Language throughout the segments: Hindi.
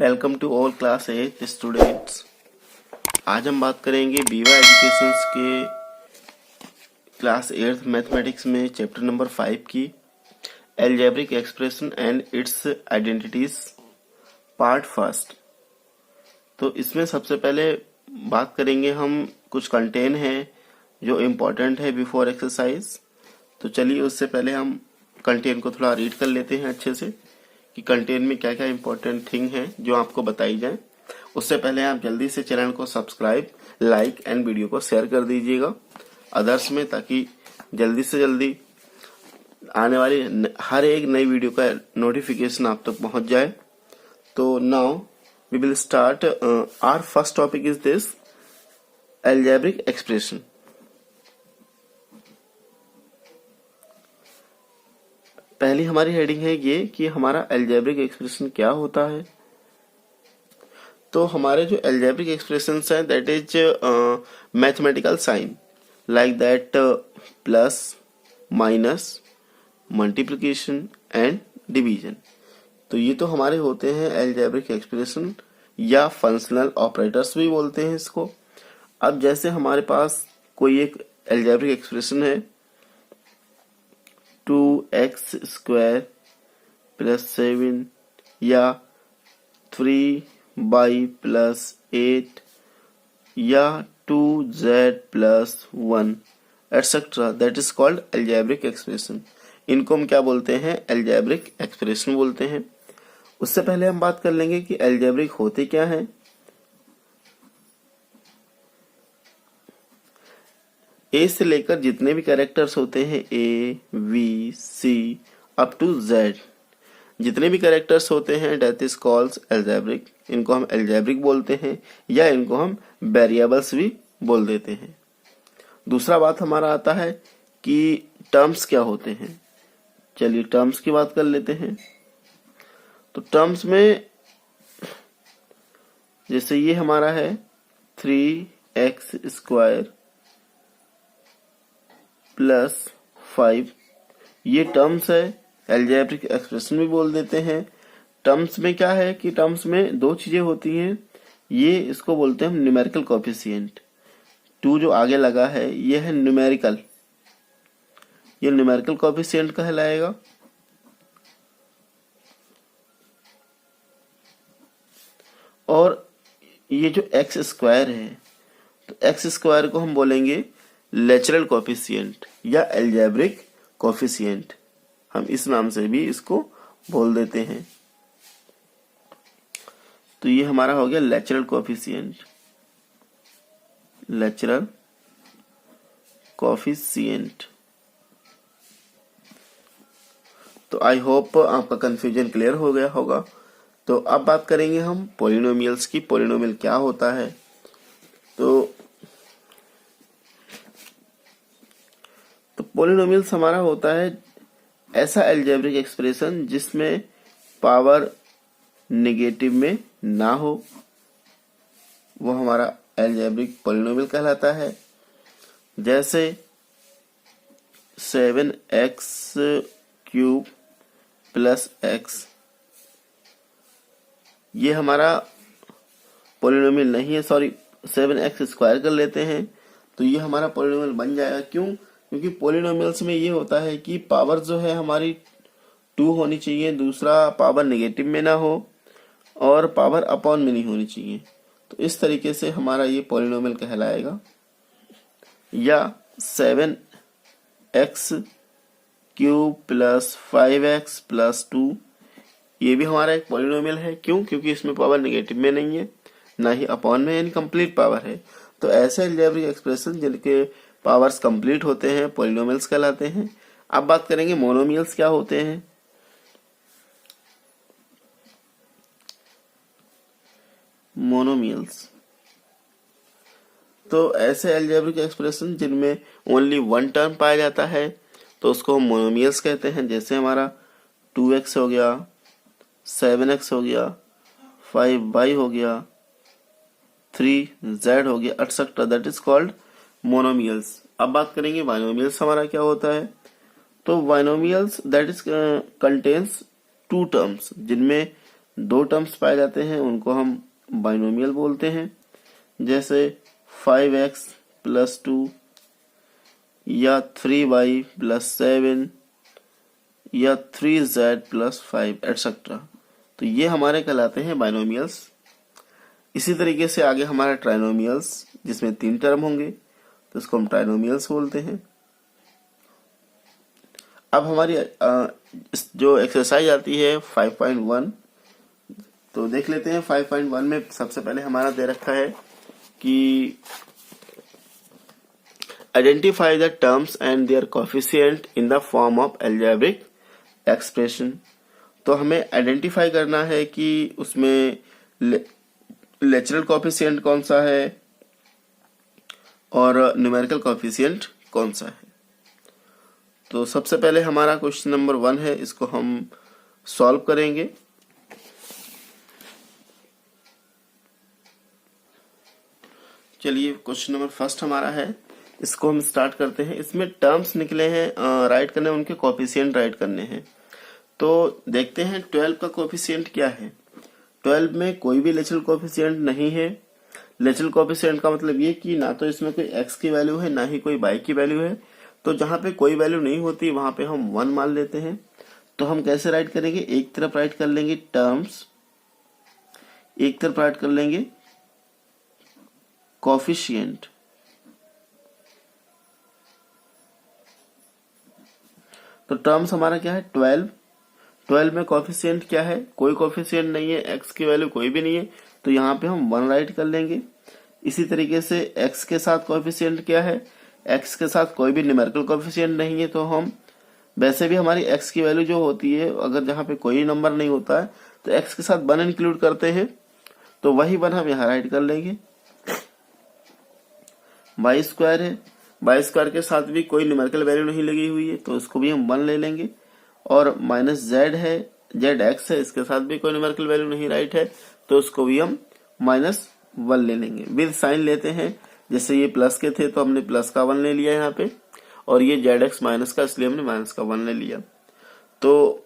Welcome to all class 8 students. आज हम बात करेंगे बीवा एजुकेशंस के क्लास 8 मैथमेटिक्स में चैप्टर नंबर 5 की algebraic expression and its identities part first. तो इसमें सबसे पहले बात करेंगे हम कुछ कंटेंट हैं जो इम्पोर्टेंट है बिफोर एक्सरसाइज। तो चलिए उससे पहले हम कंटेंट को थोड़ा रीड कर लेते हैं अच्छे से कि कंटेंट में क्या क्या इंपॉर्टेंट थिंग है जो आपको बताई जाए। उससे पहले आप जल्दी से चैनल को सब्सक्राइब, लाइक एंड वीडियो को शेयर कर दीजिएगा अदर्स में, ताकि जल्दी से जल्दी आने वाली हर एक नई वीडियो का नोटिफिकेशन आप तक पहुंच जाए। तो now we will start. Our first topic is this algebraic expression. पहली हमारी हेडिंग है ये कि हमारा एल्जेब्रिक एक्सप्रेशन क्या होता है। तो हमारे जो एल्जेब्रिक एक्सप्रेशंस हैं that is mathematical sign like that plus, minus, multiplication and division. तो ये तो हमारे होते हैं एल्जेब्रिक एक्सप्रेशन या फंक्शनल ऑपरेटर्स भी बोलते हैं इसको। अब जैसे हमारे पास कोई एक एल्जेब्रिक एक्सप्रेशन है 2x स्क्वायर प्लस 7 या 3y प्लस 8 या 2z plus 1 etcetera, that is called algebraic expression. इनको हम क्या बोलते हैं? एल्जेब्रिक एक्सप्रेशन बोलते हैं। उससे पहले हम बात कर लेंगे कि एल्जेब्रिक होते क्या हैं। ए से लेकर जितने भी कैरेक्टर्स होते हैं A, V, C up to Z, जितने भी कैरेक्टर्स होते हैं दैट इज कॉल्ड एल्जेब्रिक। इनको हम एल्जेब्रिक बोलते हैं या इनको हम वेरिएबल्स भी बोल देते हैं। दूसरा बात हमारा आता है कि टर्म्स क्या होते हैं। चलिए टर्म्स की बात कर लेते हैं। तो टर्म्स में जैसे ये हमारा है 3x स्क्वायर प्लस 5, ये टर्म्स है, एल्जेब्रिक एक्सप्रेशन भी बोल देते हैं। टर्म्स में क्या है कि टर्म्स में दो चीजें होती हैं। ये इसको बोलते हैं हम न्यूमेरिकल कोएफिशिएंट। 2 जो आगे लगा है ये है न्यूमेरिकल, ये न्यूमेरिकल कोएफिशिएंट कहलाएगा। और ये जो एक्स स्क्वायर है तो एक्स स्क्वायर को हम बोलेंगे नेचुरल कोएफिशिएंट या एल्जेब्रिक कोएफिशिएंट, हम इस नाम से भी इसको बोल देते हैं। तो ये हमारा हो गया नेचुरल कोएफिशिएंट, नेचुरल कोएफिशिएंट। तो आई होप आपका कंफ्यूजन क्लियर हो गया होगा। तो अब बात करेंगे हम पॉलिनोमियल्स की। पॉलिनोमियल क्या होता है? तो पॉलिनोमियल्स हमारा होता है ऐसा एल्जेब्रिक एक्सप्रेशन जिसमें पावर नेगेटिव में ना हो, वो हमारा एल्जेब्रिक पॉलिनोमियल कहलाता है। जैसे 7x क्यूब प्लस x, ये हमारा पॉलिनोमियल नहीं है, सॉरी 7x स्क्वायर कर लेते हैं तो ये हमारा पॉलिनोमियल बन जाएगा। क्यों? क्योंकि पॉलिनोमियल्स में ये होता है कि पावर जो है हमारी 2 होनी चाहिए, दूसरा पावर नेगेटिव में ना हो और पावर अपॉन में नहीं होनी चाहिए। तो इस तरीके से हमारा ये पॉलिनोमियल कहलाएगा। या 7x cube plus 5x plus 2, ये भी हमारा एक पॉलिनोमियल है। क्यों? क्योंकि इसमें पावर नेगेटिव में नहीं है, ना ही अपॉन में, इनकम्प्लीट पावर है। तो ऐसे एल्जेब्रिक एक्सप्रेशन जिनके पावर्स कंप्लीट होते हैं पॉलिनोमियल्स कहलाते हैं। अब बात करेंगे मोनोमियल्स क्या होते हैं। मोनोमियल्स तो ऐसे एल्जेब्रिक एक्सप्रेशन जिनमें ओनली वन टर्म पाया जाता है तो उसको हम मोनोमियल्स कहते हैं। जैसे हमारा 2x हो गया, 7x हो गया, 5y हो गया, 3z हो गया etcetera, that is called monomials. अब बात करेंगे बाइनोमियल्स हमारा क्या होता है। तो binomials that is contains 2 terms जिनमें दो टर्म्स पाए जाते हैं उनको हम बाइनोमियल बोलते हैं, जैसे 5x + 2 या 3y + 7 या 3z + 5 एटसेट्रा। तो ये हमारे कहलाते हैं बाइनोमियल्स। इसी तरीके से आगे हमारा ट्राइनोमियल्स, जिसमें 3 टर्म होंगे तो इसको हम ट्राइनोमियल्स बोलते हैं। अब हमारी जो एक्सरसाइज आती है 5.1, तो देख लेते हैं। 5.1 में सबसे पहले हमारा दे रखा है कि identify the terms and their coefficient in the form of algebraic expression. तो हमें आइडेंटिफाई करना है कि उसमें नेचुरल कोएफिशिएंट कौन सा है और न्यूमेरिकल कोएफिशिएंट कौन सा है। तो सबसे पहले हमारा क्वेश्चन नंबर 1 है, इसको हम सॉल्व करेंगे। चलिए क्वेश्चन नंबर फर्स्ट हमारा है, इसको हम स्टार्ट करते हैं। इसमें टर्म्स निकले हैं, राइट करने, उनके कोएफिशिएंट राइट करने हैं। तो देखते हैं 12 का कोएफिशिएंट क्या है। 12 में कोई भी नेचुरल कोएफिशिएंट नहीं है। नेचुरल कोएफिशिएंट का मतलब ये कि ना तो इसमें कोई x की वैल्यू है ना ही कोई y की वैल्यू है। तो जहां पे कोई वैल्यू नहीं होती वहां पे हम 1 मान लेते हैं। तो हम कैसे राइट करेंगे, एक तरफ राइट कर लेंगे टर्म्स, एक तरफ राइट कर लेंगे कोएफिशिएंट। तो टर्म्स हमारा क्या है 12। 12 में कोएफिशिएंट क्या है, कोई कोएफिशिएंट नहीं है, x की वैल्यू कोई भी नहीं है, तो यहाँ पे हम 1 राइट कर लेंगे। इसी तरीके से x के साथ कोएफिशिएंट क्या है, x के साथ कोई भी न्यूमेरिकल कोएफिशिएंट नहीं है, तो हम वैसे भी हमारी x की वैल्यू जो होती है, अगर जहाँ पे कोई नंबर नहीं होता है तो x के साथ 1 इंक्लूड करते हैं, तो वही 1 हम यहाँ राइट कर लेंगे। y स्क्वायर है, y स्क्वायर के साथ भी कोई न्यूमेरिकल वैल्यू नहीं लगी हुई है, तो इसको भी हम 1 ले लेंगे। और -z है, zx है, इसके साथ भी कोई न्यूमेरिकल वैल्यू नहीं राइट है, तो उसको भी हम -1 ले लेंगे। विद साइन लेते हैं, जैसे ये प्लस के थे तो हमने प्लस का 1 ले लिया यहाँ पे, और ये zx माइनस का, इसलिए हमने माइनस का 1 ले लिया। तो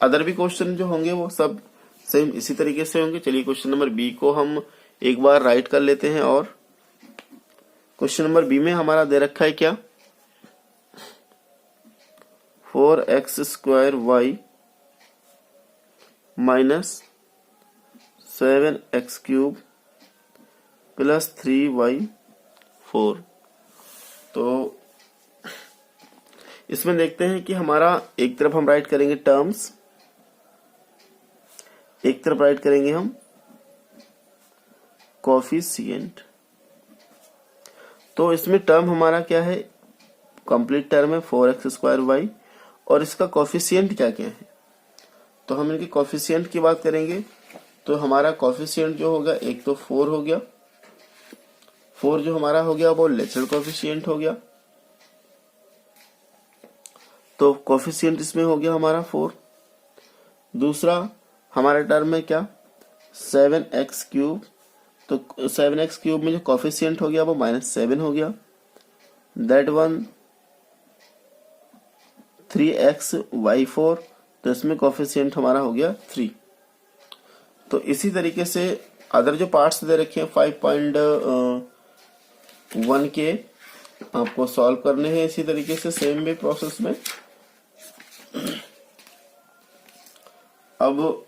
अदर भी क्वेश्चन जो होंगे वो सब सेम इसी तरीके से होंगे। चलिए क्वेश्चन नंबर बी को हम एक बार राइट कर लेते हैं। और क्वेश्चन नंबर बी में हमारा दे रखा है क्या, 4x² y - 7x³ + 3y4। तो इसमें देखते हैं कि हमारा एक तरफ हम राइट करेंगे टर्म्स, एक तरफ राइट करेंगे हम कोएफिशिएंट। तो इसमें टर्म हमारा क्या है, कंप्लीट टर्म है 4x² y, और इसका कोएफिशिएंट क्या क्या है। तो हम इनके कोएफिशिएंट की बात करेंगे। तो हमारा कोएफिशिएंट जो होगा, एक तो 4 हो गया, 4 जो हमारा हो गया वो नेचुरल कोएफिशिएंट हो गया, तो कोएफिशिएंट इसमें हो गया हमारा 4। दूसरा हमारा टर्म है क्या, 7x³। तो 7x³ में जो कोएफिशिएंट हो गया वो -7 हो गया। दैट वन 3xy4, तो इसमें कोएफिशिएंट हमारा हो गया 3। तो इसी तरीके से अदर जो पार्ट्स दे रखे हैं 5.1 के आपको सॉल्व करने हैं इसी तरीके से सेम वे प्रोसेस में। अब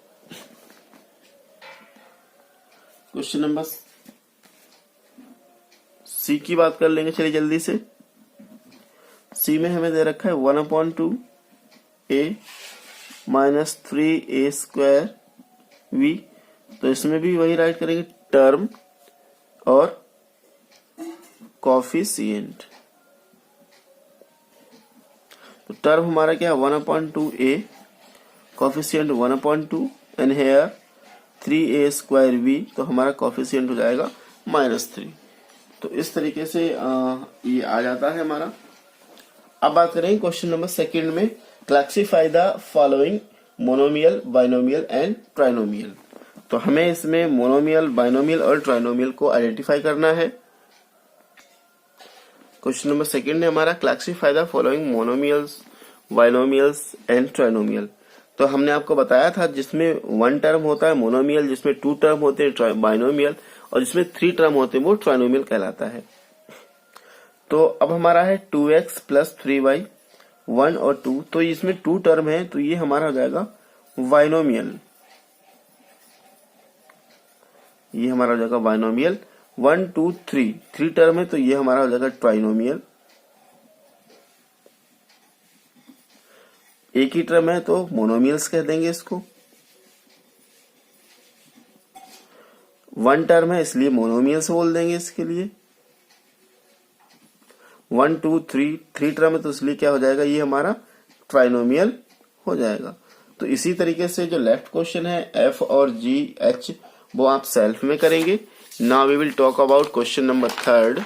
क्वेश्चन नंबर सी की बात कर लेंगे। चलिए जल्दी से, सी में हमें दे रखा है 1/2 a - 3a² v। तो इसमें भी वही राइट करेंगे, टर्म और कोएफिशिएंट। तो टर्म हमारा क्या है 1/2 a, coefficient 1/2, and here 3a² v, तो हमारा कोएफिशिएंट हो जाएगा -3। तो इस तरीके से ये आ जाता है हमारा। अब बात करेंगे क्वेश्चन नंबर सेकंड में, classify the following monomial, binomial and trinomial. तो हमें इसमें मोनोमियल, बाइनोमियल और ट्राइनोमियल को आइडेंटिफाई करना है। क्वेश्चन नंबर सेकंड है हमारा, classify the following monomials, binomials and trinomial. तो हमने आपको बताया था जिसमें 1 टर्म होता है मोनोमियल, जिसमें 2 टर्म होते हैं बाइनोमियल, और जिसमें 3 टर्म होते हैं वो ट्राइनोमियल कहलाता है। तो अब हमारा है 2x प्लस 3y 1 और 2, तो इसमें 2 टर्म है तो ये हमारा हो जाएगा बाइनोमियल। ये हमारा हो जाएगा बाइनोमियल। 1 2 3 टर्म है तो ये हमारा हो जाएगा ट्राइनोमियल। एक ही टर्म है तो मोनोमियल्स कह देंगे इसको। 1 टर्म है इसलिए मोनोमियल्स बोल देंगे इसके लिए। 1 2 3 टर्म है तो इसलिए क्या हो जाएगा, ये हमारा ट्राइनोमियल हो जाएगा। तो इसी तरीके से जो लेफ्ट क्वेश्चन है एफ और जी एच वो आप सेल्फ में करेंगे। Now we will talk about question number 3,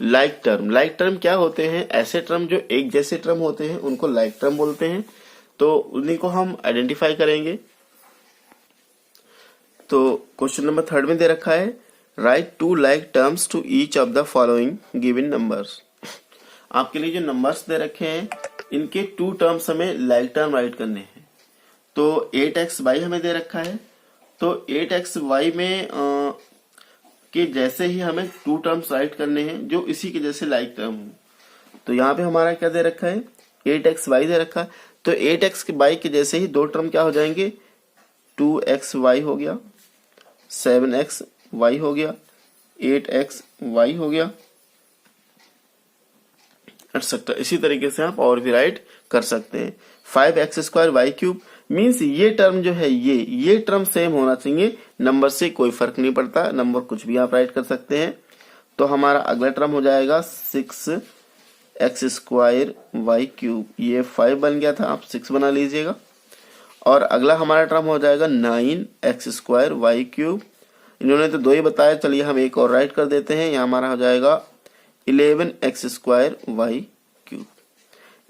like term. Like term क्या होते हैं, ऐसे टर्म जो एक जैसे टर्म होते हैं उनको लाइक टर्म बोलते हैं। तो उन्हीं को हम आइडेंटिफाई करेंगे। तो क्वेश्चन नंबर 3 में दे रखा है write 2 like terms to each of the following given numbers. आपके लिए जो नंबर्स दे रखे हैं इनके 2 टर्म्स हमें लाइक टर्म राइट करने हैं। तो 8xy हमें दे रखा है, तो 8xy में के जैसे ही हमें 2 टर्म्स राइट करने हैं जो इसी के जैसे लाइक टर्म हो। तो यहाँ पे हमारा क्या दे रखा है, 8xy दे रखा है, तो 8xy के जैसे ही 2 टर्म क्या हो जाएंगे, 2xy हो गया, 7xy हो गया, 8xy हो गया, एक्सेट्रा। इसी तरीके से आप और भी राइट कर सकते हैं। 5x² y³ मीन्स ये टर्म जो है ये टर्म सेम होना चाहिए, नंबर से कोई फर्क नहीं पड़ता, नंबर कुछ भी आप राइट कर सकते हैं। तो हमारा अगला टर्म हो जाएगा 6x² y³, ये 5 बन गया था, आप 6 बना लीजिएगा। और अगला हमारा टर्म हो जाएगा 9x² y³। इन्होंने तो 2 ही बताया, चलिए हम एक और राइट कर देते हैं। यहाँ हमारा हो जाएगा 11x² y³।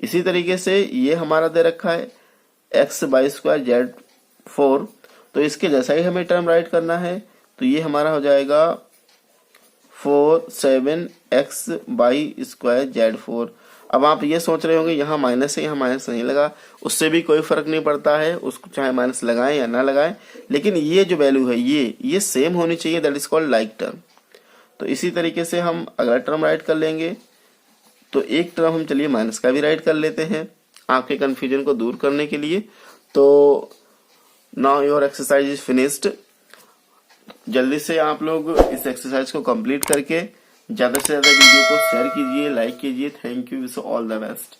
इसी तरीके से ये हमारा दे रखा है x² z4, तो इसके जैसा ही हमें टर्म राइट करना है। तो ये हमारा हो जाएगा 4 7x² z4। अब आप ये सोच रहे होंगे यहाँ माइनस है, यहाँ माइनस नहीं लगा, उससे भी कोई फर्क नहीं पड़ता है, उसको चाहे माइनस लगाएं या ना लगाएं, लेकिन ये जो वैल्यू है ये सेम होनी चाहिए, that is called like term. तो इसी तरीके से हम अगला टर्म राइट कर लेंगे। तो एक टर्म हम चलिए माइनस का भी राइट कर लेते हैं आपके कंफ्यूजन को दूर करने के लिए। तो now your exercise is finished. जल्दी से आप लोग इस एक्सरसाइज को कंप्लीट करके ज्यादा से ज्यादा वीडियो को शेयर कीजिए, लाइक कीजिए। Thank you, wish all the best.